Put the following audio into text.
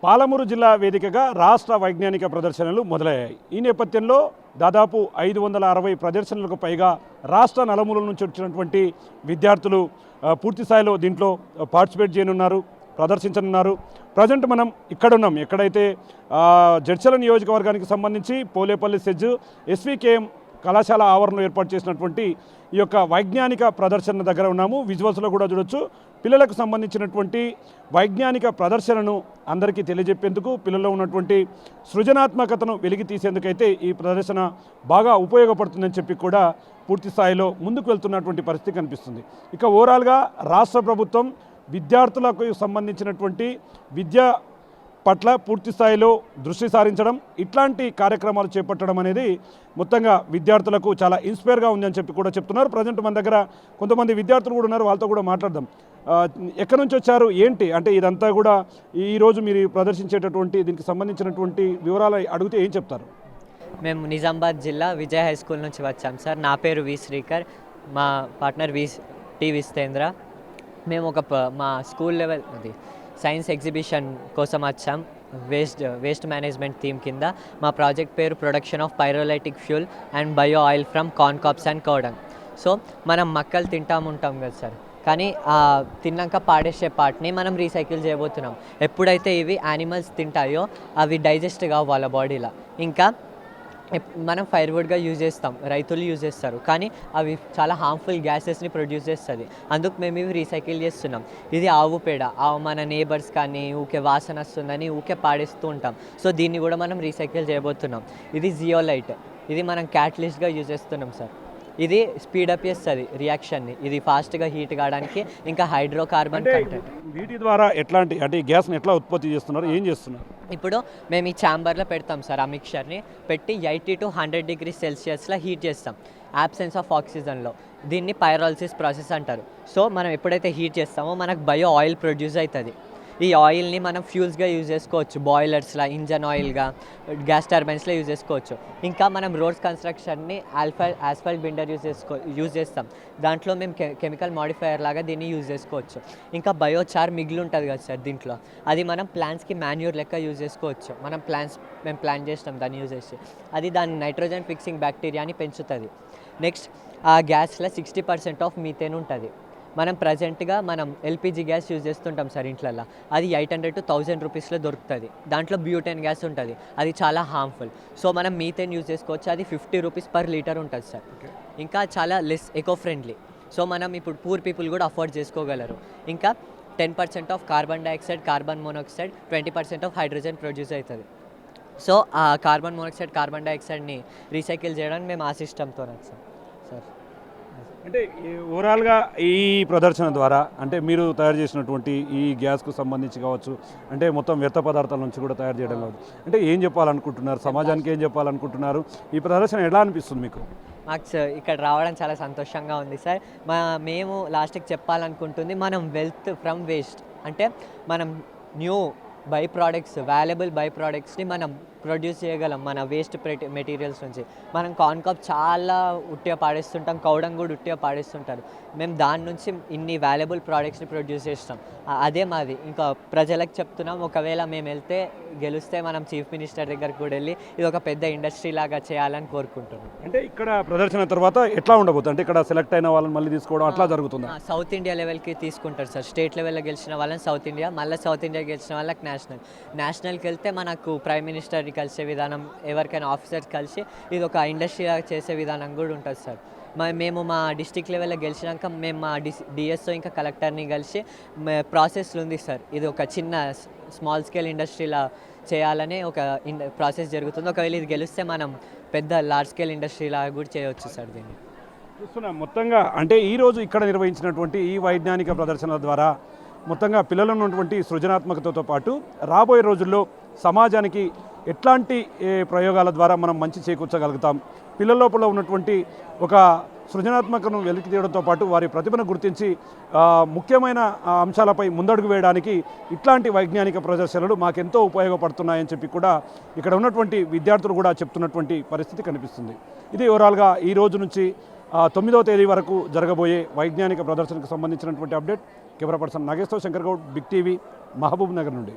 పాలమూరు జిల్లా వేదికగా రాష్ట్ర వైజ్ఞానిక ప్రదర్శనలు మొదలయ్యాయి. ఈ నేపథ్యంలో దాదాపు 560 ప్రదర్శనలకు పైగా రాష్ట్ర నలుమూలల నుంచి వచ్చినటువంటి విద్యార్థులు పూర్తి స్థాయిలో దీంట్లో పార్టిసిపేట్ చేయనున్నారు, ప్రదర్శించనున్నారు. ప్రజెంట్ మనం ఇక్కడున్నాం, ఎక్కడైతే జడ్చల నియోజకవర్గానికి సంబంధించి పోలేపల్లి సెజ్ ఎస్వికేఎం కళాశాల ఆవరణలో ఏర్పాటు చేసినటువంటి ఈ యొక్క వైజ్ఞానిక ప్రదర్శన దగ్గర ఉన్నాము. విజువల్స్లో కూడా చూడొచ్చు. పిల్లలకు సంబంధించినటువంటి వైజ్ఞానిక ప్రదర్శనను అందరికీ తెలియజెప్పేందుకు, పిల్లల్లో ఉన్నటువంటి సృజనాత్మకతను వెలికి తీసేందుకైతే ఈ ప్రదర్శన బాగా ఉపయోగపడుతుందని చెప్పి కూడా పూర్తి స్థాయిలో ముందుకు వెళ్తున్నటువంటి పరిస్థితి కనిపిస్తుంది. ఇక ఓవరాల్గా రాష్ట్ర ప్రభుత్వం విద్యార్థులకు సంబంధించినటువంటి విద్య పట్ల పూర్తి స్థాయిలో దృష్టి సారించడం, ఇట్లాంటి కార్యక్రమాలు చేపట్టడం అనేది మొత్తంగా విద్యార్థులకు చాలా ఇన్స్పైర్గా ఉందని చెప్పి కూడా చెప్తున్నారు. ప్రజెంట్ మన దగ్గర కొంతమంది విద్యార్థులు కూడా ఉన్నారు, వాళ్ళతో కూడా మాట్లాడదాం. ఎక్కడి నుంచి వచ్చారు, ఏంటి అంటే ఇదంతా కూడా ఈరోజు మీరు ప్రదర్శించేటటువంటి దీనికి సంబంధించినటువంటి వివరాలు అడిగితే ఏం చెప్తారు? మేము నిజామాబాద్ జిల్లా విజయ్ హై స్కూల్ నుంచి వచ్చాం సార్. నా పేరు వి శ్రీకర్, మా పార్ట్నర్ టి విస్తేంద్ర. మేము మా స్కూల్ లెవెల్ సైన్స్ ఎగ్జిబిషన్ కోసం వచ్చాం. వేస్ట్ మేనేజ్మెంట్ థీమ్ కింద మా ప్రాజెక్ట్ పేరు production of pyrolytic fuel and bio oil from corn cobs and cow dung. So మనం మక్కలు ఉంటాం కదా సార్, కానీ తిన్నాక పాడేసే పార్ట్ని మనం రీసైకిల్ చేయబోతున్నాం. ఎప్పుడైతే ఇవి యానిమల్స్ తింటాయో అవి డైజెస్ట్ కావు వాళ్ళ బాడీలో. ఇంకా మనం ఫైర్వుడ్గా యూజ్ చేస్తాం, రైతులు యూజ్ చేస్తారు, కానీ అవి చాలా హార్మ్ఫుల్ గ్యాసెస్ని ప్రొడ్యూస్ చేస్తుంది. అందుకు మేము ఇవి రీసైకిల్ చేస్తున్నాం. ఇది ఆవు పేడ, మన నేబర్స్ కానీ ఊకే వాసన వస్తుందని ఊకే పాడేస్తూ ఉంటాం. సో దీన్ని కూడా మనం రీసైకిల్ చేయబోతున్నాం. ఇది జియోలైట్, ఇది మనం క్యాటలిస్ట్గా యూజ్ చేస్తున్నాం సార్. ఇది స్పీడప్ చేస్తుంది రియాక్షన్ని, ఇది ఫాస్ట్గా హీట్ కావడానికి. ఇంకా హైడ్రోకార్బన్ కంటెంట్. వీటి ద్వారా ఎట్లాంటి అంటే ఈ గ్యాస్ని ఎట్లా ఉత్పత్తి చేస్తున్నారు, ఏం చేస్తున్నారు? ఇప్పుడు మేము ఈ ఛాంబర్లో పెడతాం సార్. ఆ మిక్చర్ని పెట్టి 80 to 100 degrees సెల్సియస్లో హీట్ చేస్తాం యాబ్సెన్స్ ఆఫ్ ఆక్సిజన్లో. దీన్ని పైరాలసిస్ ప్రాసెస్ అంటారు. సో మనం ఎప్పుడైతే హీట్ చేస్తామో మనకు బయో ఆయిల్ ప్రొడ్యూస్ అవుతుంది. ఈ ఆయిల్ని మనం ఫ్యూల్స్గా యూజ్ చేసుకోవచ్చు, బాయిలర్స్లో, ఇంజన్ ఆయిల్గా, గ్యాస్ టర్బైన్స్లో యూజ్ చేసుకోవచ్చు. ఇంకా మనం రోడ్స్ కన్స్ట్రక్షన్ని ఆస్ఫాల్ట్ బిండర్ యూజ్ చేస్తాం. దాంట్లో మేము కెమికల్ మాడిఫైయర్ లాగా దీన్ని యూజ్ చేసుకోవచ్చు. ఇంకా బయోచార్ మిగిలి ఉంటుంది కదా సార్ దీంట్లో, అది మనం ప్లాంట్స్కి మాన్యూర్ లెక్క యూజ్ చేసుకోవచ్చు. మేము ప్లాంట్ చేస్తాం దాన్ని యూజ్ చేసి, అది దాని నైట్రోజన్ ఫిక్సింగ్ బ్యాక్టీరియాని పెంచుతుంది. నెక్స్ట్ ఆ గ్యాస్లో 60% ఆఫ్ మీథేన్ ఉంటుంది. మనం ప్రజెంట్గా ఎల్పిజి గ్యాస్ యూజ్ చేస్తుంటాం సార్ ఇంట్లల్లో, అది 800 to 1000 రూపీస్లో దొరుకుతుంది. దాంట్లో బ్యూటేన్ గ్యాస్ ఉంటుంది, అది చాలా హార్మ్ఫుల్. సో మనం మీథేన్ యూజ్ చేసుకోవచ్చు, అది 50 రూపీస్ per లీటర్ ఉంటుంది సార్. ఇంకా చాలా లెస్ ఎకో ఫ్రెండ్లీ. సో మనం ఇప్పుడు పూర్ పీపుల్ కూడా అఫోర్డ్ చేసుకోగలరు. ఇంకా 10% of carbon dioxide, carbon monoxide, 20% of hydrogen produce అవుతుంది. సో ఆ కార్బన్ మోనాక్సైడ్, కార్బన్ డైఆక్సైడ్ని రీసైకిల్ చేయడానికి మేము ఆ సిస్టమ్తో సార్. అంటే ఓవరాల్గా ఈ ప్రదర్శన ద్వారా అంటే మీరు తయారు చేసినటువంటి ఈ గ్యాస్కు సంబంధించి కావచ్చు, అంటే మొత్తం వ్యర్థ పదార్థాల నుంచి కూడా తయారు చేయడం కావచ్చు, అంటే ఏం చెప్పాలనుకుంటున్నారు, సమాజానికి ఏం చెప్పాలనుకుంటున్నారు? ఈ ప్రదర్శన ఎలా అనిపిస్తుంది మీకు? మాకు ఇక్కడ రావడం చాలా సంతోషంగా ఉంది సార్. మేము లాస్ట్కి చెప్పాలనుకుంటుంది, మనం వెల్త్ ఫ్రమ్ వేస్ట్ అంటే మనం న్యూ వాల్యుబుల్ బై ప్రోడక్ట్స్ని మనం ప్రొడ్యూస్ చేయగలం మన వేస్ట్ మెటీరియల్స్ నుంచి. మనం కార్న్ కాప్ చాలా ఉట్టిగా పాడేస్తుంటాం, కౌడంగ్ కూడా ఉట్టిగా పాడేస్తుంటారు. మేము దాని నుంచి ఇన్ని వాల్యుబుల్ ప్రోడక్ట్స్ని ప్రొడ్యూస్ చేస్తాం. అదే మాది. ఇంకా ప్రజలకు చెప్తున్నాం, ఒకవేళ మేము గెలిస్తే మనం చీఫ్ మినిస్టర్ దగ్గరకు కూడా వెళ్ళి ఇది ఒక పెద్ద ఇండస్ట్రీ లాగా చేయాలని కోరుకుంటున్నాం. అంటే ఇక్కడ ప్రదర్శన తర్వాత ఎట్లా ఉండబోతుంది, అంటే ఇక్కడ సెలెక్ట్ అయిన వాళ్ళని మళ్ళీ తీసుకోవడం అట్లా జరుగుతుంది? సౌత్ ఇండియా లెవెల్కి తీసుకుంటారు సార్. స్టేట్ లెవెల్లో గెలిచిన వాళ్ళని సౌత్ ఇండియా, మళ్ళీ సౌత్ ఇండియా గెలిచిన వాళ్ళకి నేషనల్కి వెళ్తే మనకు ప్రైమ్ మినిస్టర్ కలిసే విధానం, ఎవరికైనా ఆఫీసర్స్ కలిసి ఇది ఒక ఇండస్ట్రీ చేసే విధానం కూడా ఉంటుంది సార్. మేము మా డిస్టిక్ లెవెల్లో గెలిచినాక మేము మా డిఎస్ఓ ఇంకా కలెక్టర్ని కలిసి ప్రాసెస్లు ఉంది సార్. ఇది ఒక చిన్న స్మాల్ స్కేల్ ఇండస్ట్రీలా చేయాలని ఒక ప్రాసెస్ జరుగుతుంది. ఒకవేళ ఇది గెలిస్తే మనం పెద్ద లార్జ్ స్కేల్ ఇండస్ట్రీలా కూడా చేయవచ్చు సార్. దీన్ని చూస్తున్నాం. మొత్తంగా అంటే ఈరోజు ఇక్కడ నిర్వహించినటువంటి ఈ వైజ్ఞానిక ప్రదర్శనల ద్వారా మొత్తంగా పిల్లలు ఉన్నటువంటి సృజనాత్మకతతో పాటు రాబోయే రోజుల్లో సమాజానికి ఎట్లాంటి ప్రయోగాల ద్వారా మనం మంచి చేకూర్చగలుగుతాం, పిల్లల లోపల ఉన్నటువంటి ఒక సృజనాత్మకను వెలికి తీయడంతో పాటు వారి ప్రతిభను గుర్తించి ముఖ్యమైన అంశాలపై ముందడుగు వేయడానికి ఇట్లాంటి వైజ్ఞానిక ప్రదర్శనలు మాకెంతో ఉపయోగపడుతున్నాయని చెప్పి కూడా ఇక్కడ ఉన్నటువంటి విద్యార్థులు కూడా చెప్తున్నటువంటి పరిస్థితి కనిపిస్తుంది. ఇది ఓవరాల్గా ఈ రోజు నుంచి 9వ తేదీ వరకు జరగబోయే వైజ్ఞానిక ప్రదర్శనకు సంబంధించినటువంటి update. Camera person Nageshwara Shankar Goud, big TV, Mahabubnagar నుండి.